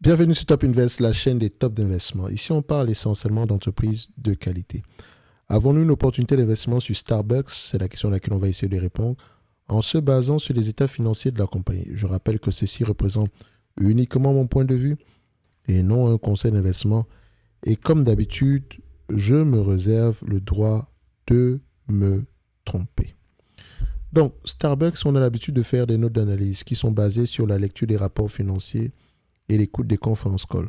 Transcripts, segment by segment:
Bienvenue sur Top Invest, la chaîne des tops d'investissement. Ici, on parle essentiellement d'entreprises de qualité. Avons-nous une opportunité d'investissement sur Starbucks? C'est la question à laquelle on va essayer de répondre en se basant sur les états financiers de la compagnie. Je rappelle que ceci représente uniquement mon point de vue et non un conseil d'investissement. Et comme d'habitude, je me réserve le droit de me tromper. Donc, Starbucks, on a l'habitude de faire des notes d'analyse qui sont basées sur la lecture des rapports financiers et l'écoute des conférences call.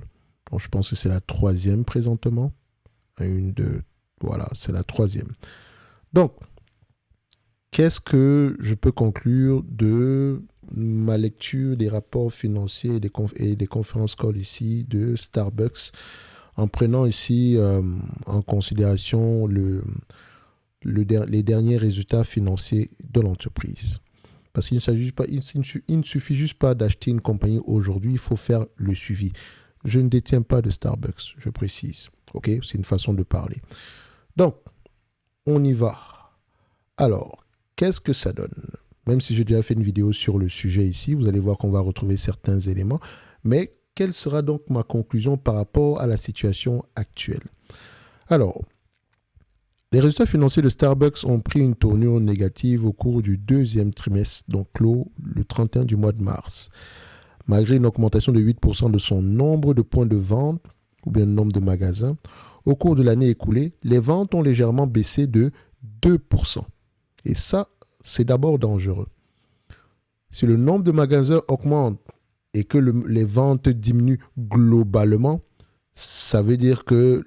Donc, je pense que c'est la troisième présentement. Une, deux, voilà, c'est la troisième. Donc, qu'est-ce que je peux conclure de ma lecture des rapports financiers et des conférences call ici de Starbucks en prenant ici en considération les derniers résultats financiers de l'entreprise? Parce qu'il ne suffit juste pas d'acheter une compagnie aujourd'hui, il faut faire le suivi. Je ne détiens pas de Starbucks, je précise. Ok, c'est une façon de parler. Donc, on y va. Alors, qu'est-ce que ça donne? Même si j'ai déjà fait une vidéo sur le sujet ici, vous allez voir qu'on va retrouver certains éléments. Mais quelle sera donc ma conclusion par rapport à la situation actuelle? Alors, les résultats financiers de Starbucks ont pris une tournure négative au cours du deuxième trimestre, donc clos le 31 du mois de mars. Malgré une augmentation de 8% de son nombre de points de vente, ou bien le nombre de magasins, au cours de l'année écoulée, les ventes ont légèrement baissé de 2%. Et ça, c'est d'abord dangereux. Si le nombre de magasins augmente et que les ventes diminuent globalement, ça veut dire que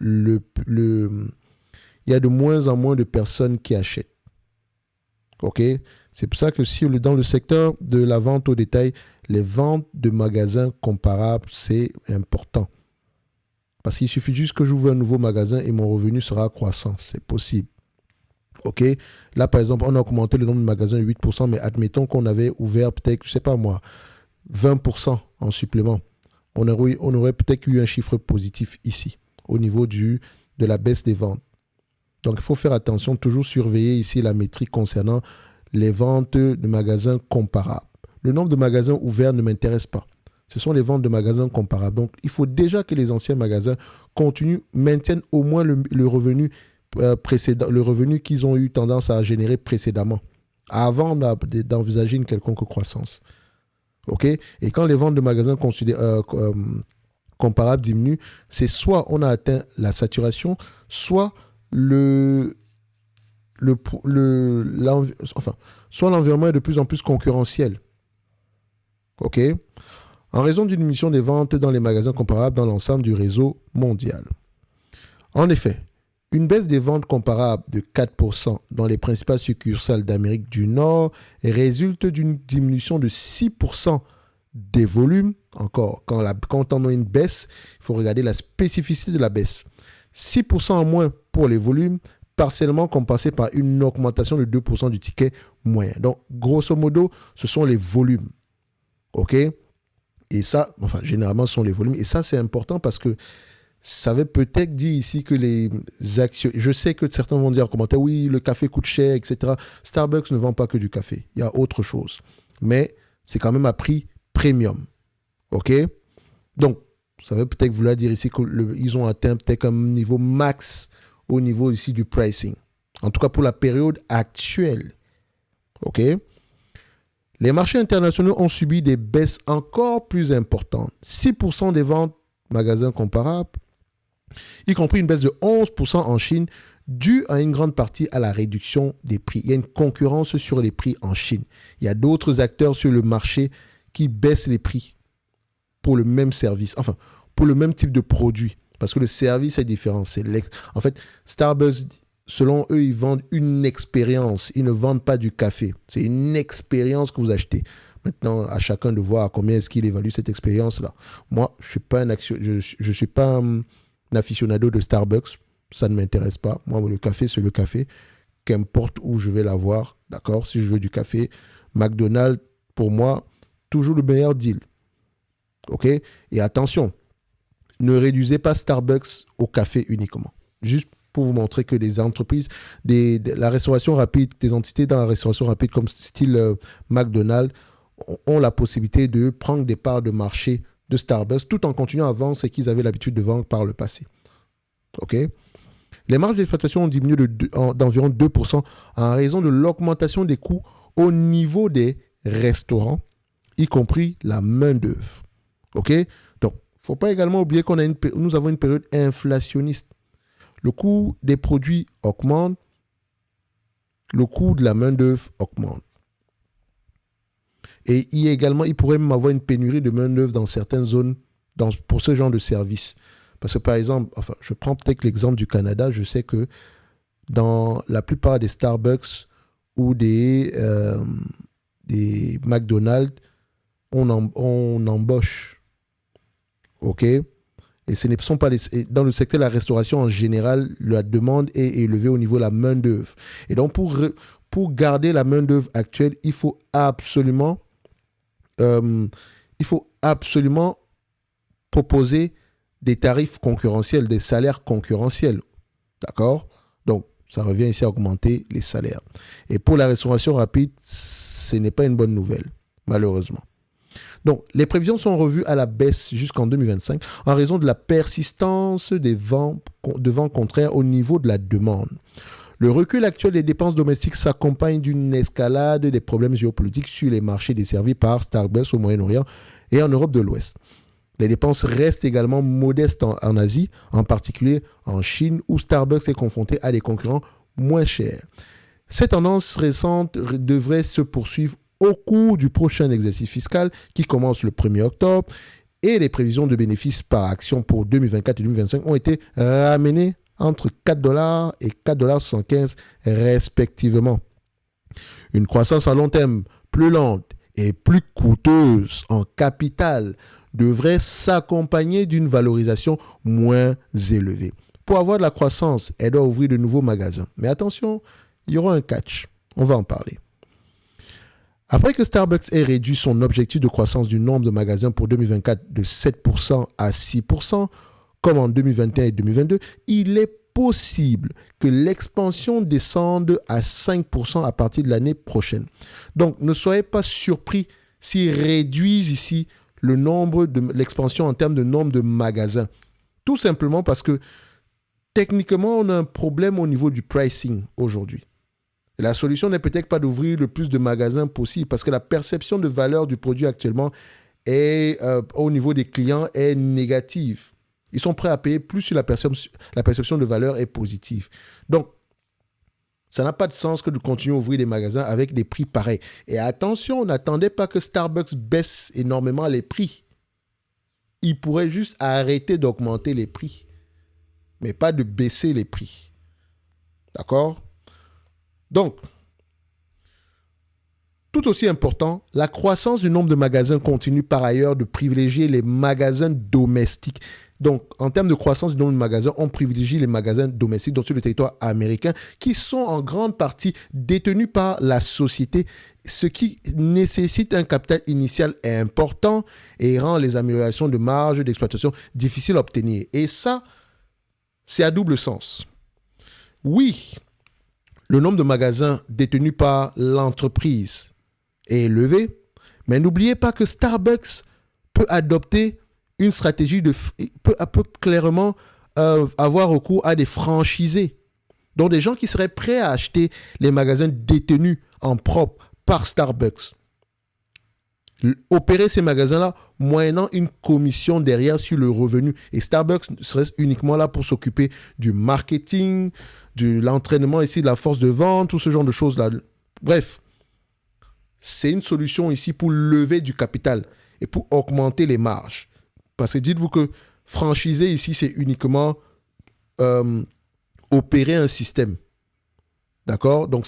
il y a de moins en moins de personnes qui achètent. OK? C'est pour ça que si dans le secteur de la vente au détail, les ventes de magasins comparables, c'est important. Parce qu'il suffit juste que j'ouvre un nouveau magasin et mon revenu sera croissant. C'est possible. OK? Là, par exemple, on a augmenté le nombre de magasins de 8%, mais admettons qu'on avait ouvert peut-être, je ne sais pas moi, 20% en supplément. On aurait peut-être eu un chiffre positif ici, au niveau de la baisse des ventes. Donc, il faut faire attention, toujours surveiller ici la métrique concernant les ventes de magasins comparables. Le nombre de magasins ouverts ne m'intéresse pas. Ce sont les ventes de magasins comparables. Donc, il faut déjà que les anciens magasins maintiennent au moins le revenu précédent, le revenu qu'ils ont eu tendance à générer précédemment, avant d'envisager une quelconque croissance. OK? Et quand les ventes de magasins comparables diminuent, c'est soit on a atteint la saturation, soit soit l'environnement est de plus en plus concurrentiel. OK? En raison d'une diminution des ventes dans les magasins comparables dans l'ensemble du réseau mondial. En effet, une baisse des ventes comparables de 4% dans les principales succursales d'Amérique du Nord résulte d'une diminution de 6% des volumes. Encore, quand on a une baisse, il faut regarder la spécificité de la baisse. 6% en moins pour les volumes, partiellement compensé par une augmentation de 2% du ticket moyen. Donc, grosso modo, ce sont les volumes. OK? Et ça, généralement, ce sont les volumes. Et ça, c'est important parce que ça veut peut-être dire ici que les actions... Je sais que certains vont dire en commentaire, oui, le café coûte cher, etc. Starbucks ne vend pas que du café. Il y a autre chose. Mais c'est quand même à prix premium. OK? Donc, ça veut peut-être vouloir dire ici qu'ils ont atteint peut-être un niveau max au niveau ici du pricing. En tout cas, pour la période actuelle. OK? Les marchés internationaux ont subi des baisses encore plus importantes. 6% des ventes magasins comparables, y compris une baisse de 11% en Chine, due à une grande partie à la réduction des prix. Il y a une concurrence sur les prix en Chine. Il y a d'autres acteurs sur le marché qui baissent les prix pour le même service, pour le même type de produit. Parce que le service est différent. En fait, Starbucks, selon eux, ils vendent une expérience. Ils ne vendent pas du café. C'est une expérience que vous achetez. Maintenant, à chacun de voir combien est-ce qu'il évalue cette expérience-là. Moi, je ne suis pas un aficionado de Starbucks. Ça ne m'intéresse pas. Moi, le café, c'est le café. Qu'importe où je vais l'avoir, d'accord? Si je veux du café, McDonald's, pour moi, toujours le meilleur deal. OK? Et attention, ne réduisez pas Starbucks au café uniquement. Juste pour vous montrer que les entreprises, la restauration rapide, des entités dans la restauration rapide comme style McDonald's, ont la possibilité de prendre des parts de marché de Starbucks tout en continuant à vendre ce qu'ils avaient l'habitude de vendre par le passé. OK? Les marges d'exploitation ont diminué d'environ 2% en raison de l'augmentation des coûts au niveau des restaurants, y compris la main-d'œuvre. OK? Donc, il ne faut pas également oublier nous avons une période inflationniste. Le coût des produits augmente, le coût de la main-d'œuvre augmente. Et il pourrait même avoir une pénurie de main-d'œuvre dans certaines zones pour ce genre de service. Parce que par exemple, je prends peut-être l'exemple du Canada, je sais que dans la plupart des Starbucks ou des McDonald's, on embauche. OK? Et ce ne sont pas dans le secteur de la restauration en général, la demande est élevée au niveau de la main-d'œuvre. Et donc, pour garder la main-d'œuvre actuelle, il faut absolument proposer des tarifs concurrentiels, des salaires concurrentiels. D'accord? Donc, ça revient ici à augmenter les salaires. Et pour la restauration rapide, ce n'est pas une bonne nouvelle, malheureusement. Donc, les prévisions sont revues à la baisse jusqu'en 2025 en raison de la persistance de vents contraires au niveau de la demande. Le recul actuel des dépenses domestiques s'accompagne d'une escalade des problèmes géopolitiques sur les marchés desservis par Starbucks au Moyen-Orient et en Europe de l'Ouest. Les dépenses restent également modestes en Asie, en particulier en Chine, où Starbucks est confronté à des concurrents moins chers. Cette tendance récente devrait se poursuivre au cours du prochain exercice fiscal qui commence le 1er octobre et les prévisions de bénéfices par action pour 2024 et 2025 ont été ramenées entre $4 et $4,75 respectivement. Une croissance à long terme plus lente et plus coûteuse en capital devrait s'accompagner d'une valorisation moins élevée. Pour avoir de la croissance, elle doit ouvrir de nouveaux magasins. Mais attention, il y aura un catch. On va en parler. Après que Starbucks ait réduit son objectif de croissance du nombre de magasins pour 2024 de 7% à 6%, comme en 2021 et 2022, il est possible que l'expansion descende à 5% à partir de l'année prochaine. Donc, ne soyez pas surpris s'ils réduisent ici l'expansion en termes de nombre de magasins. Tout simplement parce que techniquement, on a un problème au niveau du pricing aujourd'hui. La solution n'est peut-être pas d'ouvrir le plus de magasins possible parce que la perception de valeur du produit actuellement au niveau des clients est négative. Ils sont prêts à payer plus si la perception de valeur est positive. Donc, ça n'a pas de sens que de continuer à ouvrir des magasins avec des prix pareils. Et attention, n'attendez pas que Starbucks baisse énormément les prix. Ils pourraient juste arrêter d'augmenter les prix, mais pas de baisser les prix. D'accord? Donc, tout aussi important, la croissance du nombre de magasins continue par ailleurs de privilégier les magasins domestiques. Donc, en termes de croissance du nombre de magasins, on privilégie les magasins domestiques donc sur le territoire américain qui sont en grande partie détenus par la société, ce qui nécessite un capital initial important et rend les améliorations de marge d'exploitation difficiles à obtenir. Et ça, c'est à double sens. Oui, le nombre de magasins détenus par l'entreprise est élevé, mais n'oubliez pas que Starbucks peut adopter une stratégie peut clairement avoir recours à des franchisés. Donc des gens qui seraient prêts à acheter les magasins détenus en propre par Starbucks. Opérer ces magasins-là moyennant une commission derrière sur le revenu. Et Starbucks serait uniquement là pour s'occuper du marketing, de l'entraînement ici, de la force de vente, tout ce genre de choses-là. Bref, c'est une solution ici pour lever du capital et pour augmenter les marges. Parce que dites-vous que franchiser ici, c'est uniquement opérer un système. D'accord? Donc,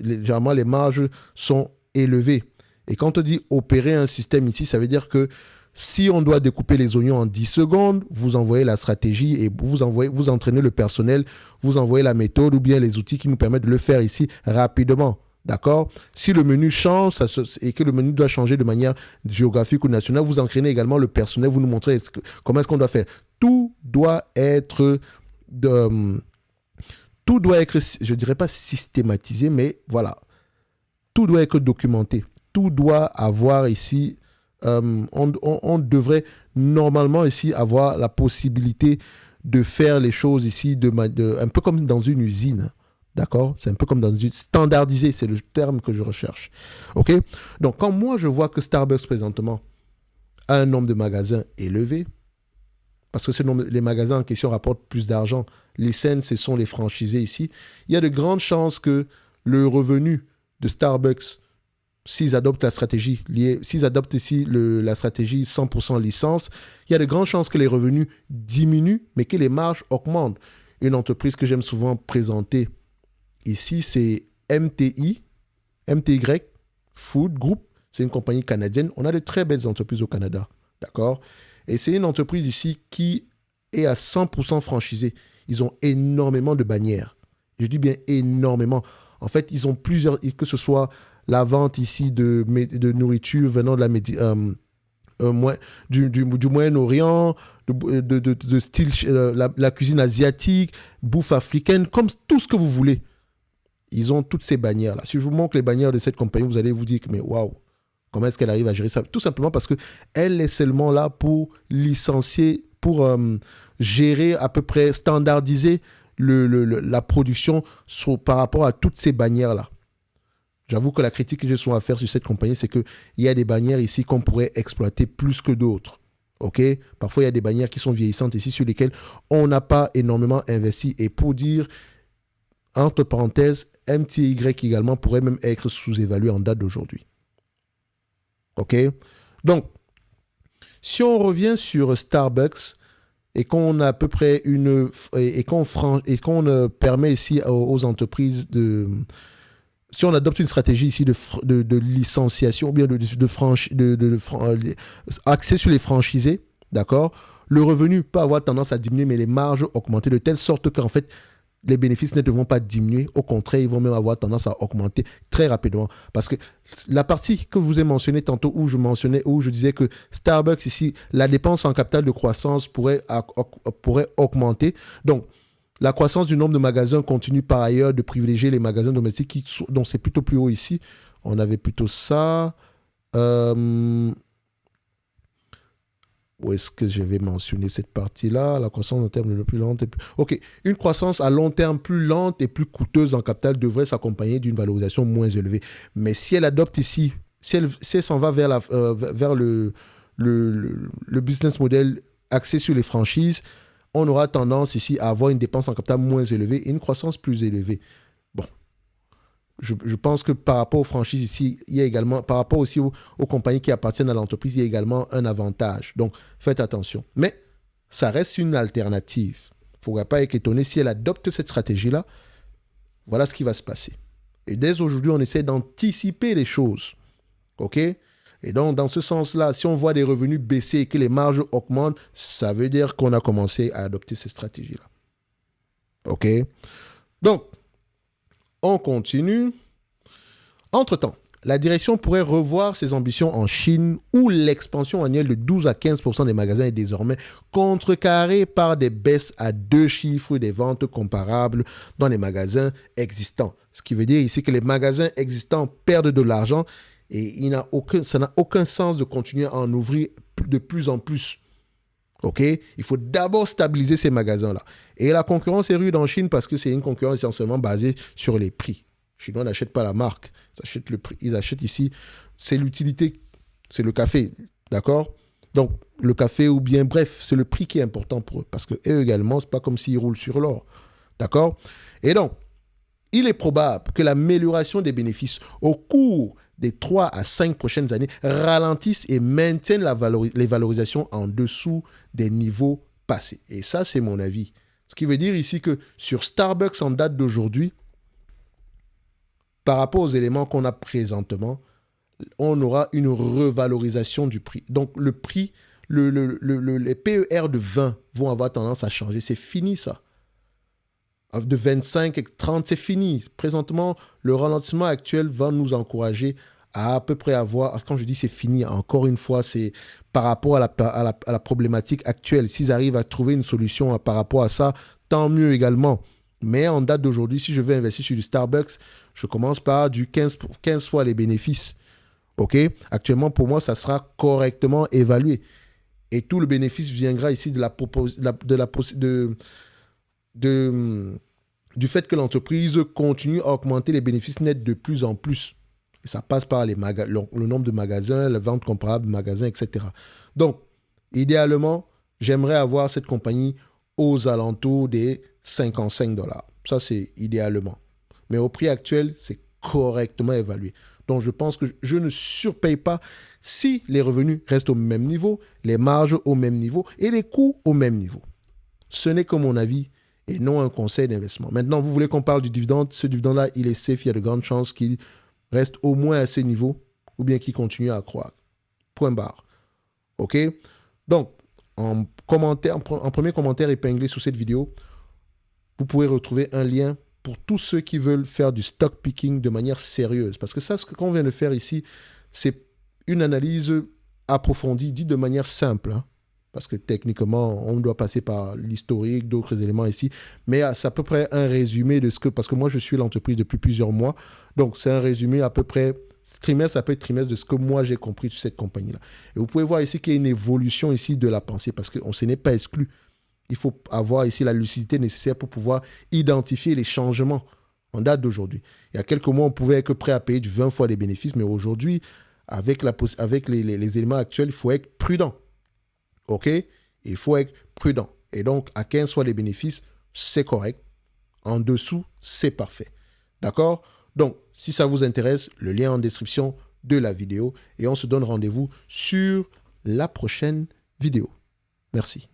généralement, les marges sont élevées. Et quand on dit opérer un système ici, ça veut dire que si on doit découper les oignons en 10 secondes, vous envoyez la stratégie et vous entraînez le personnel, vous envoyez la méthode ou bien les outils qui nous permettent de le faire ici rapidement. D'accord? Si le menu change et que le menu doit changer de manière géographique ou nationale, vous entraînez également le personnel, vous nous montrez comment est-ce qu'on doit faire. Tout doit être, je dirais pas systématisé, mais voilà. Tout doit être documenté. Tout doit avoir ici, on devrait normalement ici avoir la possibilité de faire les choses ici un peu comme dans une usine. D'accord? C'est un peu comme dans une... Standardisé, c'est le terme que je recherche. OK? Donc, quand moi, je vois que Starbucks, présentement, a un nombre de magasins élevé, parce que les magasins en question rapportent plus d'argent, les scènes, ce sont les franchisés ici, il y a de grandes chances que le revenu de Starbucks, s'ils adoptent la stratégie liée, s'ils adoptent ici la stratégie 100% licence, il y a de grandes chances que les revenus diminuent, mais que les marges augmentent. Une entreprise que j'aime souvent présenter ici, c'est MTY Food Group. C'est une compagnie canadienne. On a de très belles entreprises au Canada. D'accord? Et c'est une entreprise ici qui est à 100% franchisée. Ils ont énormément de bannières. Je dis bien énormément. En fait, ils ont plusieurs, que ce soit la vente ici de nourriture venant de du Moyen-Orient, de style la cuisine asiatique, bouffe africaine, comme tout ce que vous voulez. Ils ont toutes ces bannières-là. Si je vous montre les bannières de cette compagnie, vous allez vous dire que, mais waouh, comment est-ce qu'elle arrive à gérer ça? Tout simplement parce qu'elle est seulement là pour licencier, pour gérer à peu près, standardiser la production par rapport à toutes ces bannières-là. J'avoue que la critique que j'ai souvent à faire sur cette compagnie, c'est qu'il y a des bannières ici qu'on pourrait exploiter plus que d'autres. OK? Parfois, il y a des bannières qui sont vieillissantes ici sur lesquelles on n'a pas énormément investi. Et pour dire, entre parenthèses, MTY également pourrait même être sous-évalué en date d'aujourd'hui. OK? Donc, si on revient sur Starbucks et qu'on a à peu près et qu'on permet ici aux entreprises de... Si on adopte une stratégie ici de licenciation ou bien axée sur les franchisés, d'accord, le revenu peut avoir tendance à diminuer, mais les marges augmenter de telle sorte qu'en fait, les bénéfices ne devront pas diminuer. Au contraire, ils vont même avoir tendance à augmenter très rapidement. Parce que la partie que je vous ai mentionnée tantôt, où je disais que Starbucks ici, la dépense en capital de croissance pourrait augmenter. Donc, la croissance du nombre de magasins continue par ailleurs de privilégier les magasins domestiques, dont c'est plutôt plus haut ici. On avait plutôt ça. Où est-ce que je vais mentionner cette partie-là? La croissance en termes de plus lente. OK. Une croissance à long terme plus lente et plus coûteuse en capital devrait s'accompagner d'une valorisation moins élevée. Mais si elle adopte ici, si elle s'en va vers le business model axé sur les franchises, on aura tendance ici à avoir une dépense en capital moins élevée et une croissance plus élevée. Bon, je pense que par rapport aux franchises ici, il y a également, par rapport aussi aux compagnies qui appartiennent à l'entreprise, il y a également un avantage. Donc, faites attention. Mais ça reste une alternative. Il ne faudra pas être étonné si elle adopte cette stratégie-là. Voilà ce qui va se passer. Et dès aujourd'hui, on essaie d'anticiper les choses. OK? Et donc, dans ce sens-là, si on voit des revenus baisser et que les marges augmentent, ça veut dire qu'on a commencé à adopter ces stratégies-là. OK? Donc, on continue. Entre-temps, la direction pourrait revoir ses ambitions en Chine où l'expansion annuelle de 12 à 15% des magasins est désormais contrecarrée par des baisses à 2 chiffres des ventes comparables dans les magasins existants. Ce qui veut dire ici que les magasins existants perdent de l'argent et ça n'a aucun sens de continuer à en ouvrir de plus en plus. OK? Il faut d'abord stabiliser ces magasins-là. Et la concurrence est rude en Chine parce que c'est une concurrence essentiellement basée sur les prix. Les Chinois n'achètent pas la marque, ils achètent le prix. Ils achètent ici, c'est l'utilité, c'est le café, d'accord? Donc, le café ou bien, bref, c'est le prix qui est important pour eux parce qu'eux également, c'est pas comme s'ils roulent sur l'or, d'accord? Et donc, il est probable que l'amélioration des bénéfices au cours des 3 à 5 prochaines années ralentissent et maintiennent les valorisations en dessous des niveaux passés. Et ça, c'est mon avis. Ce qui veut dire ici que sur Starbucks en date d'aujourd'hui, par rapport aux éléments qu'on a présentement, on aura une revalorisation du prix. Donc, le prix, les PER de 20 vont avoir tendance à changer. C'est fini, ça. De 25 et 30, c'est fini. Présentement, le ralentissement actuel va nous encourager à peu près avoir... Quand je dis c'est fini, encore une fois, c'est par rapport à la problématique actuelle. S'ils arrivent à trouver une solution par rapport à ça, tant mieux également. Mais en date d'aujourd'hui, si je veux investir sur du Starbucks, je commence par du 15 fois les bénéfices. OK? Actuellement, pour moi, ça sera correctement évalué. Et tout le bénéfice viendra ici du fait que l'entreprise continue à augmenter les bénéfices nets de plus en plus. Et ça passe par le nombre de magasins, la vente comparable de magasins, etc. Donc, idéalement, j'aimerais avoir cette compagnie aux alentours des 55 $. Ça, c'est idéalement. Mais au prix actuel, c'est correctement évalué. Donc, je pense que je ne surpaye pas si les revenus restent au même niveau, les marges au même niveau et les coûts au même niveau. Ce n'est que mon avis et non un conseil d'investissement. Maintenant, vous voulez qu'on parle du dividende. Ce dividende-là, il est safe. Il y a de grandes chances qu'il reste au moins à ce niveau ou bien qu'il continue à croître. Point barre. OK? Donc, en premier commentaire épinglé sous cette vidéo, vous pouvez retrouver un lien pour tous ceux qui veulent faire du stock picking de manière sérieuse. Parce que ça, ce qu'on vient de faire ici, c'est une analyse approfondie, dit de manière simple. Hein, parce que techniquement, on doit passer par l'historique, d'autres éléments ici. Mais c'est à peu près un résumé de ce que... Parce que moi, je suis l'entreprise depuis plusieurs mois. Donc, c'est un résumé à peu près trimestre après trimestre de ce que moi, j'ai compris sur cette compagnie-là. Et vous pouvez voir ici qu'il y a une évolution ici de la pensée parce qu'on ne s'en est pas exclu. Il faut avoir ici la lucidité nécessaire pour pouvoir identifier les changements en date d'aujourd'hui. Il y a quelques mois, on pouvait être prêt à payer du 20 fois les bénéfices, mais aujourd'hui, avec les éléments actuels, il faut être prudent. OK? Il faut être prudent. Et donc, à 15 fois les bénéfices, c'est correct. En dessous, c'est parfait. D'accord? Donc, si ça vous intéresse, le lien en description de la vidéo. Et on se donne rendez-vous sur la prochaine vidéo. Merci.